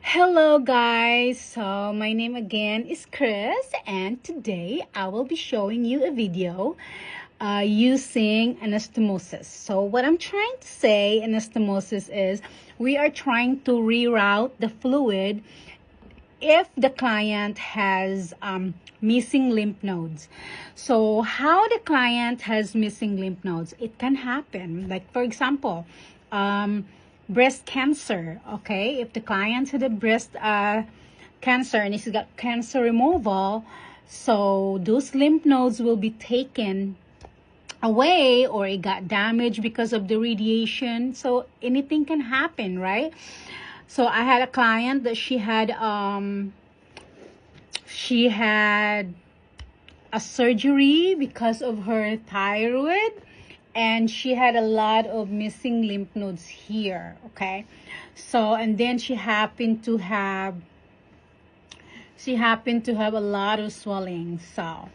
Hello guys, so my name again is Chris, and today I will be showing you a video using anastomosis. So what I'm trying to say, anastomosis, is we are trying to reroute the fluid if the client has missing lymph nodes. So how the client has missing lymph nodes, it can happen, like for example, breast cancer. Okay, if the client had a breast cancer and he's got cancer removal, so those lymph nodes will be taken away, or it got damaged because of the radiation. So anything can happen, right? So I had a client that she had a surgery because of her thyroid, and she had a lot of missing lymph nodes here. Okay, so and then she happened to have a lot of swelling. So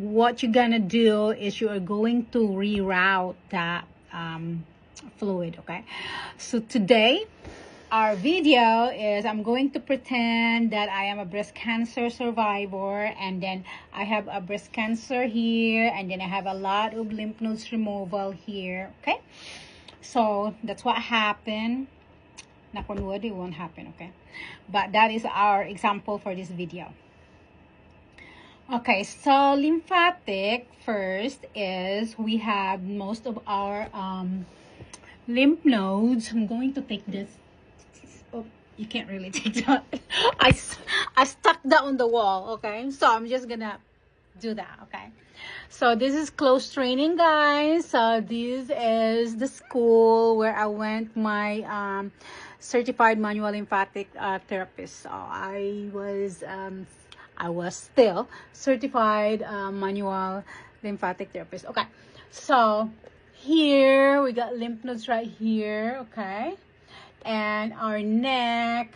what you're gonna do is you are going to reroute that fluid. Okay, so today our video is I'm going to pretend that I am a breast cancer survivor, and then I have a breast cancer here, and then I have a lot of lymph nodes removal here. Okay, so that's what happened. Knock on wood, it won't happen. Okay, but that is our example for this video. Okay, so lymphatic first is we have most of our lymph nodes. I'm going to take this. Oh, you can't really take that. I stuck that on the wall. Okay, so I'm just gonna do that. Okay, so this is close training, guys. So this is the school where I went my certified manual lymphatic therapist. So I was still certified manual lymphatic therapist. Okay, so here we got lymph nodes right here. Okay, and our neck,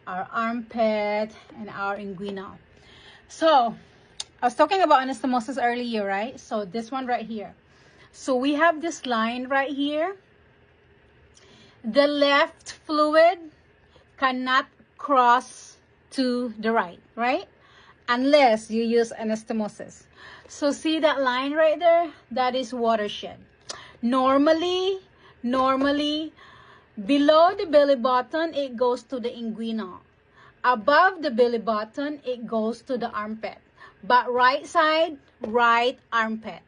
our armpit, and our inguinal. So I was talking about anastomosis earlier, right? So this one right here. So we have this line right here. The left fluid cannot cross to the right, right? Unless you use anastomosis. So see that line right there? That is watershed. Normally, below the belly button, it goes to the inguinal. Above the belly button, it goes to the armpit. But right side, right armpit.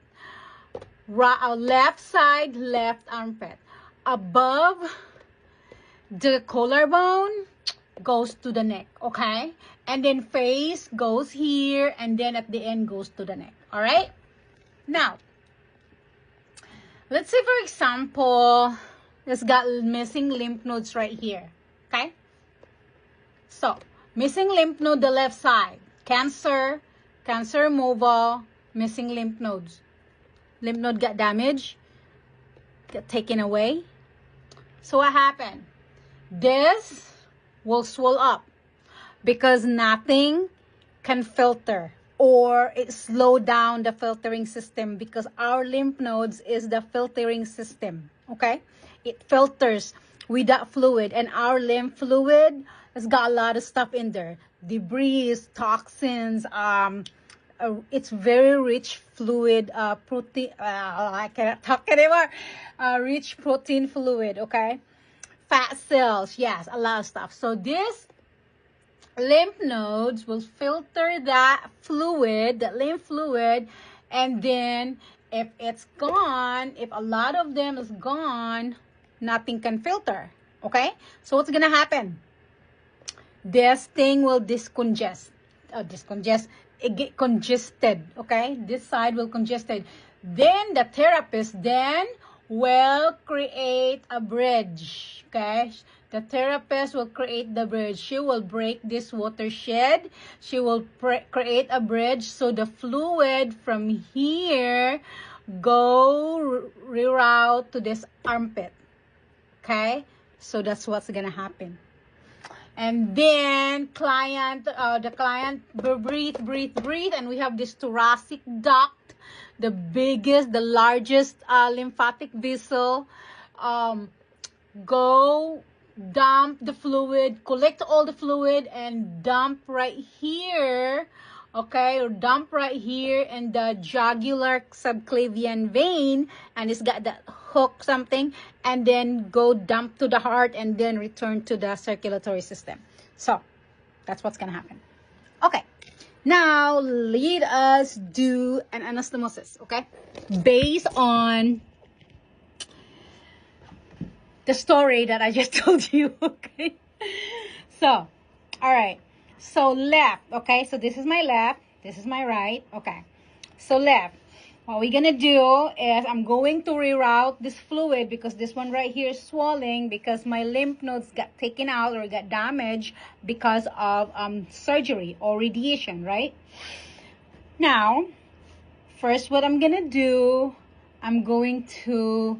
Left side, left armpit. Above the collarbone goes to the neck, okay? And then face goes here, and then at the end goes to the neck, all right? Now, let's say, for example, it's got missing lymph nodes right here, okay? So, missing lymph node, the left side. Cancer removal, missing lymph nodes. Lymph node got damaged, got taken away. So what happened? This will swell up because nothing can filter, or it slow down the filtering system, because our lymph nodes is the filtering system, okay? It filters with that fluid, and our lymph fluid has got a lot of stuff in there. Debris, toxins, it's very rich fluid, protein, I cannot talk anymore, rich protein fluid, okay? Fat cells, yes, a lot of stuff. So this lymph nodes will filter that fluid, that lymph fluid, and then if it's gone, if a lot of them is gone, nothing can filter, okay? So what's gonna happen? This thing will it get congested, okay? This side will congested. Then the therapist will create a bridge, okay? The therapist will create the bridge. She will break this watershed. She will create a bridge, so the fluid from here go reroute to this armpit, okay? So that's what's gonna happen. And then the client breathe, and we have this thoracic duct, the largest lymphatic vessel, go dump the fluid, collect all the fluid, and dump right here, okay, or dump right here in the jugular subclavian vein, and it's got that hook something, and then go dump to the heart, and then return to the circulatory system. So that's what's gonna happen. Okay, now let us do an anastomosis, okay, based on the story that I just told you, okay? So, all right. So left, okay? So this is my left. This is my right, okay? So left. What we're gonna do is I'm going to reroute this fluid because this one right here is swelling because my lymph nodes got taken out or got damaged because of surgery or radiation, right? Now, first what I'm gonna do, I'm going to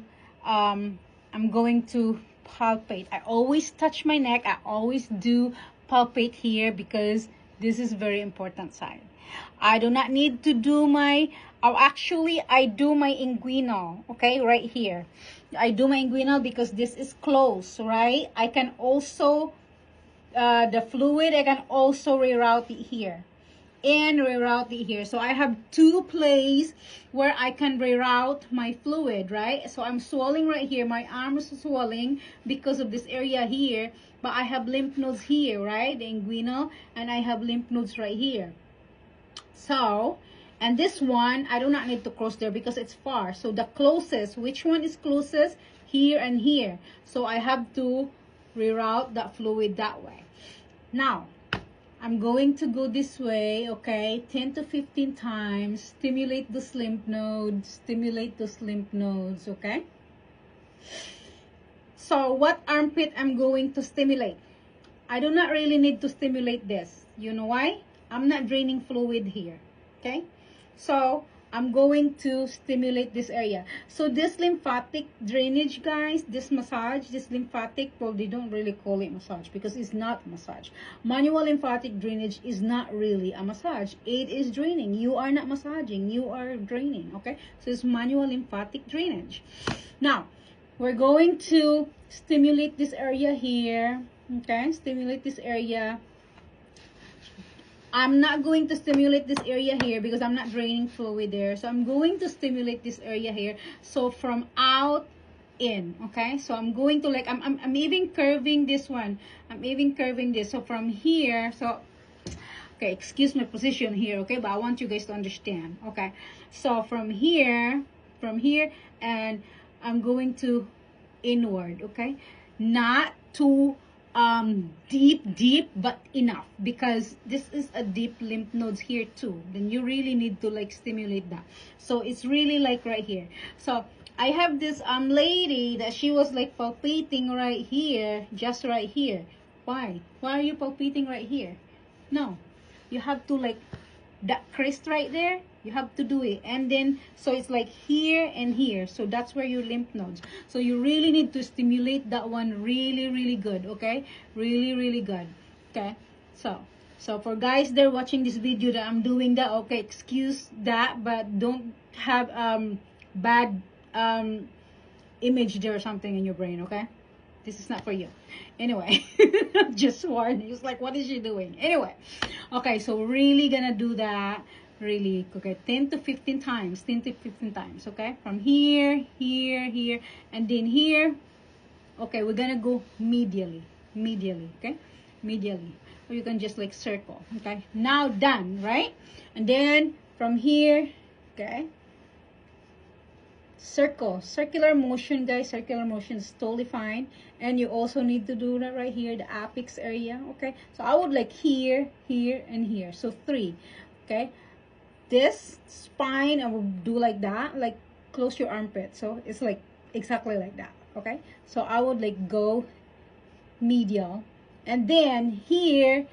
palpate. I always touch my neck. I always do palpate here because this is very important side. I do not need to do my, actually I do my inguinal, okay, right here. I do my inguinal because this is close, right? I can also, the fluid, I can also reroute it here. And reroute it here. So I have two places where I can reroute my fluid, right? So I'm swelling right here. My arm is swelling because of this area here. But I have lymph nodes here, right? The inguinal. And I have lymph nodes right here. So, and this one, I do not need to cross there because it's far. So the closest, which one is closest? Here and here. So I have to reroute that fluid that way. Now, I'm going to go this way, okay, 10 to 15 times, stimulate those lymph nodes, okay? So what armpit I'm going to stimulate? I do not really need to stimulate this. You know why? I'm not draining fluid here, okay? So I'm going to stimulate this area. So this lymphatic drainage, guys, this massage, this lymphatic, well, they don't really call it massage because it's not massage. Manual lymphatic drainage is not really a massage. It is draining. You are not massaging. You are draining, okay? So it's manual lymphatic drainage. Now, we're going to stimulate this area here, okay? Stimulate this area. I'm not going to stimulate this area here because I'm not draining fluid there. So I'm going to stimulate this area here. So from out in, okay? So I'm going to like, I'm even curving this one. I'm even curving this. So from here, so, okay, excuse my position here, okay? But I want you guys to understand, okay? So from here, and I'm going to inward, okay? Not to deep, but enough, because this is a deep lymph nodes here too. Then you really need to like stimulate that. So it's really like right here. So I have this lady that she was like palpating right here, just right here. Why are you palpating right here? No, you have to like that crest right there, you have to do it. And then so it's like here and here, so that's where your lymph nodes. So you really need to stimulate that one really good, okay? Really good, okay? So for guys there watching this video that I'm doing that, okay, excuse that, but don't have bad image there or something in your brain, okay? This is not for you. Anyway, just warning. It's like, what is she doing? Anyway, okay, so really gonna do that. Really, okay, 10 to 15 times. 10 to 15 times, okay? From here, here, and then here. Okay, we're gonna go medially, okay? Medially. Or you can just like circle, okay? Now done, right? And then from here, okay? Circular motion, guys. Circular motion is totally fine. And you also need to do that right here, the apex area, okay? So I would like here, and here. So 3, okay? This spine, I will do like that, like close your armpit. So it's like exactly like that, okay? So I would like go medial. And then here,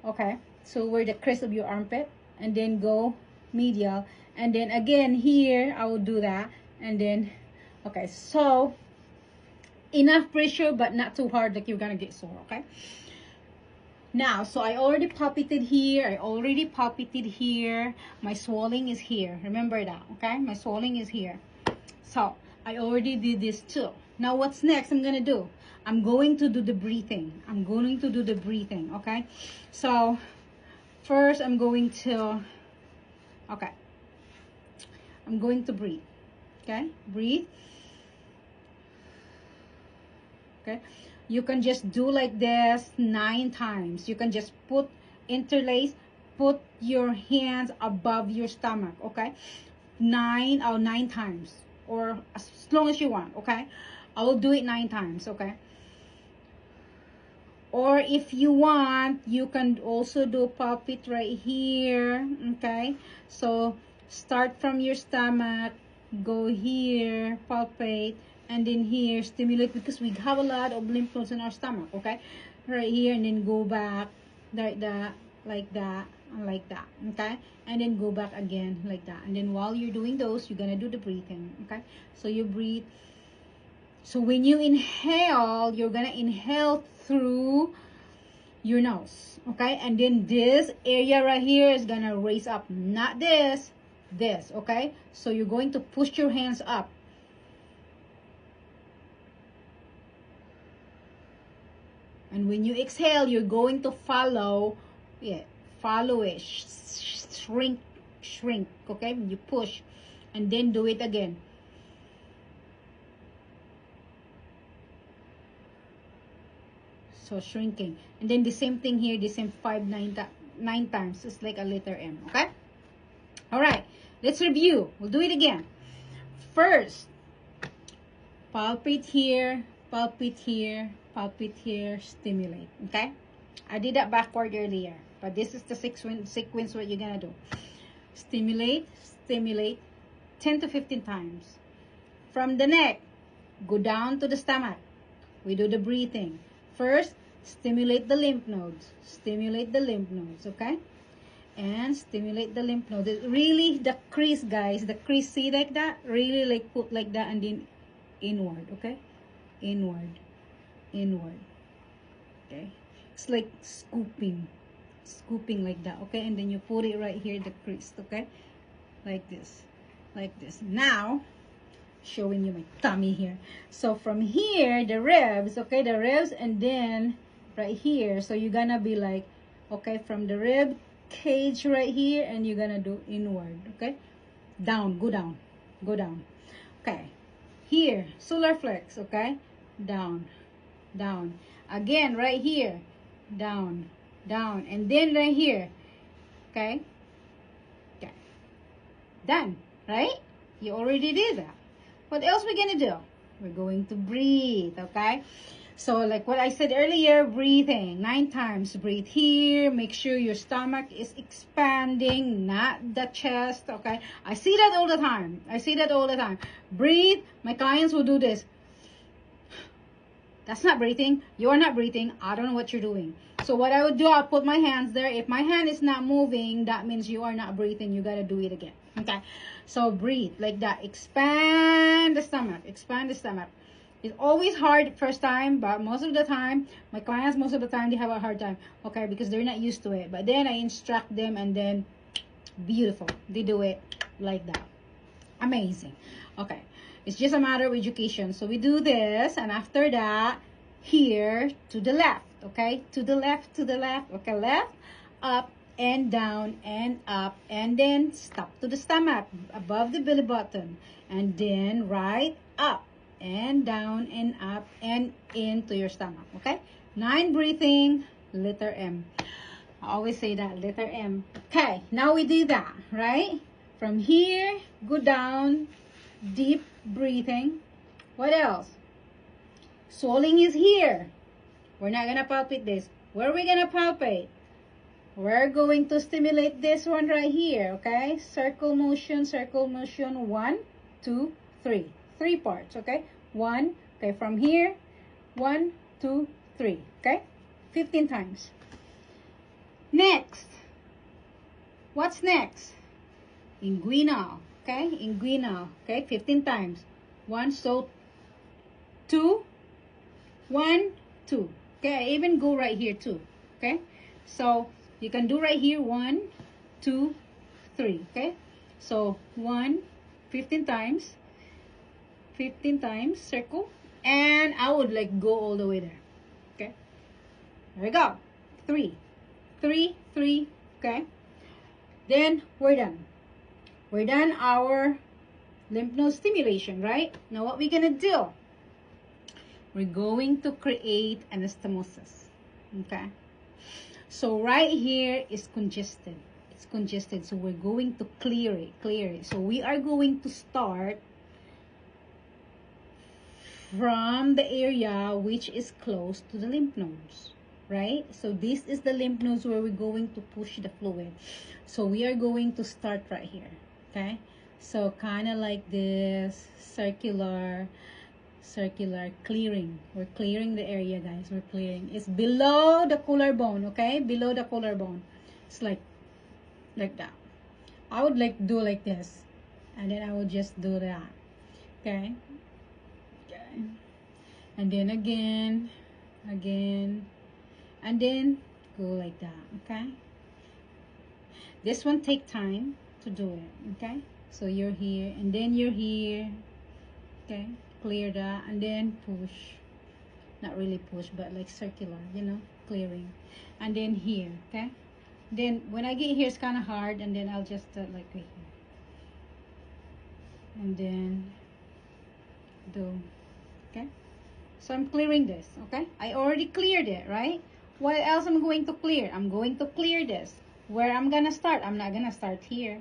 okay? So where the crest of your armpit, and then go medial. And then again here I will do that, and then okay, so enough pressure but not too hard like you're gonna get sore, okay? Now, so I already palpated here, my swelling is here, remember that, okay? My swelling is here. So I already did this too. Now what's next I'm gonna do? I'm going to do the breathing. I'm going to do the breathing, okay? So, first I'm going to, okay. I'm going to breathe, okay? Breathe. Okay? You can just do like this 9 times. You can just interlace, put your hands above your stomach, okay? 9 times, or as long as you want, okay? I will do it 9 times, okay? Or if you want, you can also do palpate right here, okay? So start from your stomach, go here, palpate, and then here, stimulate, because we have a lot of lymph nodes in our stomach, okay? Right here, and then go back, like that, like that, and like that, okay? And then go back again, like that. And then while you're doing those, you're gonna do the breathing, okay? So you breathe. So when you inhale, you're gonna inhale through your nose, okay? And then this area right here is gonna raise up, not this, this, okay? So you're going to push your hands up. And when you exhale, you're going to follow, follow it, shrink, okay? You push, and then do it again. So shrinking, and then the same thing here, the same 9 times. It's like a letter M, okay? All right, let's review. We'll do it again. First, palpate here, palpate here, palpate here, stimulate, okay? I did that backward earlier, but this is the sequence what you're gonna do. Stimulate, stimulate, 10 to 15 times. From the neck, go down to the stomach. We do the breathing. First, stimulate the lymph nodes. Stimulate the lymph nodes, okay? And stimulate the lymph nodes. Really, the crease, guys, the crease, see like that? Really like put like that, and then inward, okay? Inward, inward, okay? It's like scooping like that, okay? And then you put it right here, the crease, okay? Like this, like this. Now, showing you my tummy here. So from here, the ribs, okay, the ribs, and then right here. So you're gonna be like, okay, from the rib cage right here, and you're gonna do inward, okay? Down, go down, go down. Okay, here, solar flex, okay? Down, down. Again, right here, down, down. And then right here, okay? Okay. Done, right? You already did that. What else we're gonna do? We're going to breathe, okay? So like what I said earlier, breathing 9 times. Breathe here. Make sure your stomach is expanding, not the chest, okay? I see that all the time. I see that all the time. Breathe. My clients will do this. That's not breathing. You're not breathing. I don't know what you're doing. So what I would do, I'll put my hands there. If my hand is not moving, that means you are not breathing. You got to do it again. Okay? So breathe like that. Expand the stomach. Expand the stomach. It's always hard first time, but most of the time, my clients, most of the time, they have a hard time. Okay? Because they're not used to it. But then I instruct them, and then beautiful. They do it like that. Amazing. Okay. It's just a matter of education. So we do this, and after that, here to the left, okay? To the left, okay? Left, up, and down, and up, and then stop to the stomach, above the belly button, and then right, up, and down, and up, and into your stomach, okay? 9 breathing, letter M. I always say that, letter M. Okay, now we do that, right? From here, go down, deep breathing. What else? Swelling is here. We're not gonna palpate this. Where are we gonna palpate? We're going to stimulate this one right here, okay? Circle motion, 1, 2, 3. 3 parts, okay? 1, okay, from here, 1, 2, 3, okay? 15 times. Next. What's next? Inguinal, okay? Inguinal, okay? 15 times. 1, so 2, 1, 2. Okay, I even go right here too, okay? So you can do right here 1, 2, 3, okay? So 1, 15 times, circle, And I would like go all the way there. Okay, there we go. 3, 3, 3. Okay, then we're done. We're done our lymph node stimulation, right? Now what we're gonna do? We're going to create anastomosis. Okay, so right here is congested. It's congested, so we're going to clear it. So we are going to start from the area which is close to the lymph nodes, right? So this is the lymph nodes where we're going to push the fluid. So we are going to start right here. Okay, so kind of like this circular clearing. We're clearing the area, guys. We're clearing. It's below the collarbone. Okay, below the collarbone. It's like that. I would like do like this, and then I would just do that. Okay, and then again, and then go like that. Okay, this one take time to do it. Okay, so you're here and then you're here. Okay, clear that and then push, not really push but like circular, you know, clearing, and then here. Okay, then when I get here it's kind of hard, and then I'll just like right here, and then do. Okay, so I'm clearing this. Okay, I already cleared it, right? What else I'm going to clear? I'm going to clear this. Where I'm gonna start? I'm not gonna start here.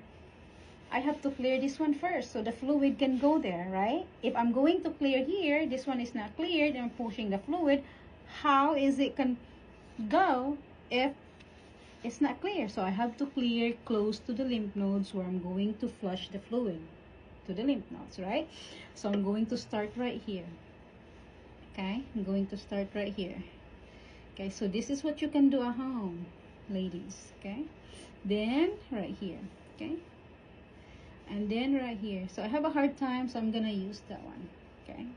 I have to clear this one first so the fluid can go there, right? If I'm going to clear here, this one is not cleared, I'm pushing the fluid. How is it can go if it's not clear? So I have to clear close to the lymph nodes where I'm going to flush the fluid to the lymph nodes, right? So I'm going to start right here. Okay, I'm going to start right here. Okay, so this is what you can do at home, ladies. Okay, then right here. Okay, and then right here. So I have a hard time, so I'm gonna use that one. Okay,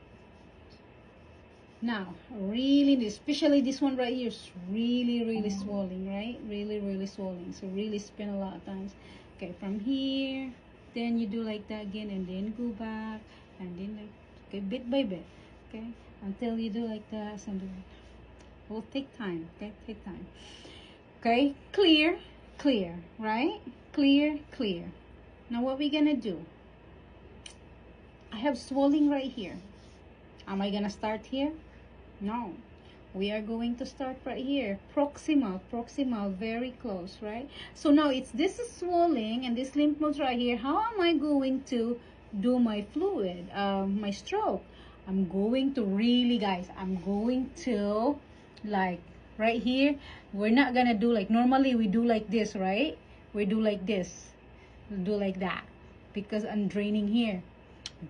now really, especially this one right here is really swelling, right? Really swelling, so really spin a lot of times. Okay, from here, then you do like that again, and then go back, and then like, okay, bit by bit. Okay, until you do like that. Something will take time. Okay, take time. Okay, clear, right? Clear. Now what we're gonna do? I have swelling right here. Am I gonna start here? No, we are going to start right here. Proximal, very close, right? So now it's this is swelling and this lymph nodes right here. How am I going to do my fluid, my stroke? I'm going to really, guys, I'm going to like right here. We're not gonna do like normally we do like this, right? We do like this, we do like that because I'm draining here,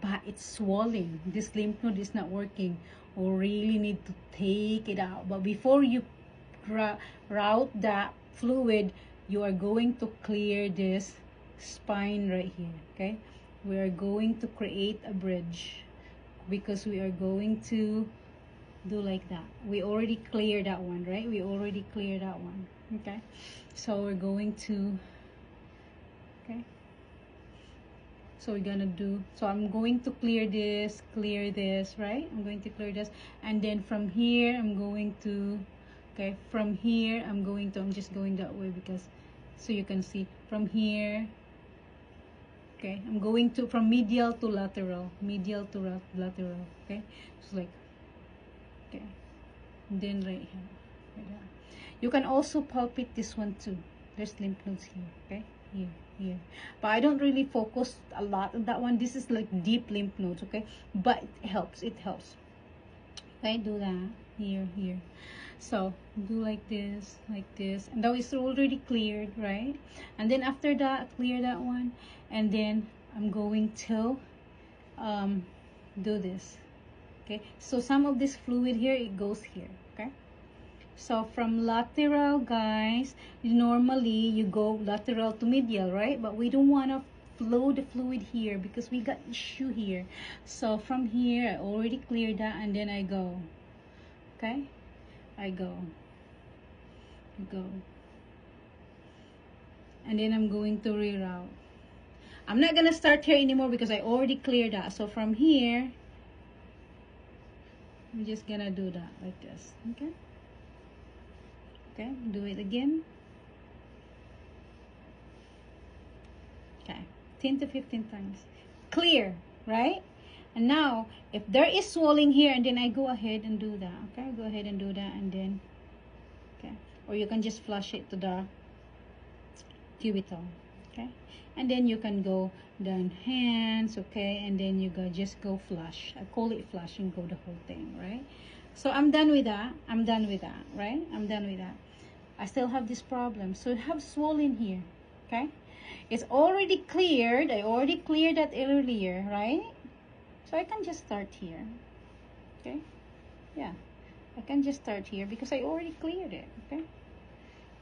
but it's swelling. This lymph node is not working. We really need to take it out. But before you route that fluid, you are going to clear this spine right here. Okay, we are going to create a bridge because we are going to do like that. We already cleared that one, right? We already cleared that one. Okay, so we're going to, okay, so we're gonna do, so I'm going to clear this, right? I'm going to clear this, and then from here I'm going to, okay, from here I'm going to, I'm just going that way because so you can see from here. Okay, I'm going to from medial to lateral, okay, so like, okay, and then right here, right there. You can also palpate this one too. There's lymph nodes here. Okay, here, but I don't really focus a lot on that one. This is like deep lymph nodes. Okay, but it helps, okay, do that here. So do like this, and that is already cleared, right? And then after that, clear that one, and then I'm going to do this. Okay, so some of this fluid here, it goes here. Okay, so from lateral, guys, normally you go lateral to medial, right? But we don't want to flow the fluid here because we got issue here. So from here, I already cleared that, and then I go. Okay, I go, and then I'm going to reroute. I'm not gonna start here anymore because I already cleared that. So from here, we're just gonna do that like this. Okay, okay, do it again. Okay, 10 to 15 times. Clear, right? And now if there is swelling here, and then I go ahead and do that. Okay, go ahead and do that, and then okay, or you can just flush it to the cubital. Okay, and then you can go down hands. Okay, and then you just go flush. I call it flush and go the whole thing, right? So I'm done with that. I'm done with that, right? I'm done with that. I still have this problem, so I have swollen here. Okay, it's already cleared. I already cleared that earlier, right? So I can just start here. Okay, yeah, I can just start here because I already cleared it. Okay,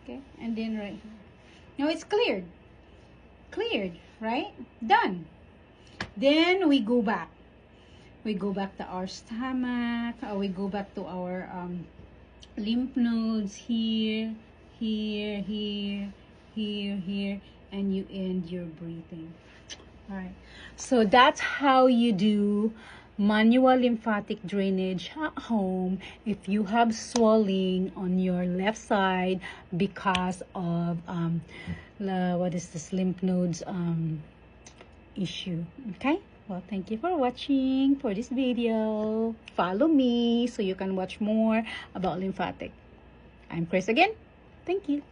okay, and then right here. Now it's cleared. Cleared, right? Done. Then we go back. We go back to our stomach. We go back to our lymph nodes here, here, here, here, here, and you end your breathing. All right. So that's how you do manual lymphatic drainage at home if you have swelling on your left side because of what is this, lymph nodes issue. Okay, well, thank you for watching for this video. Follow me so you can watch more about lymphatic. I'm Chris again. Thank you.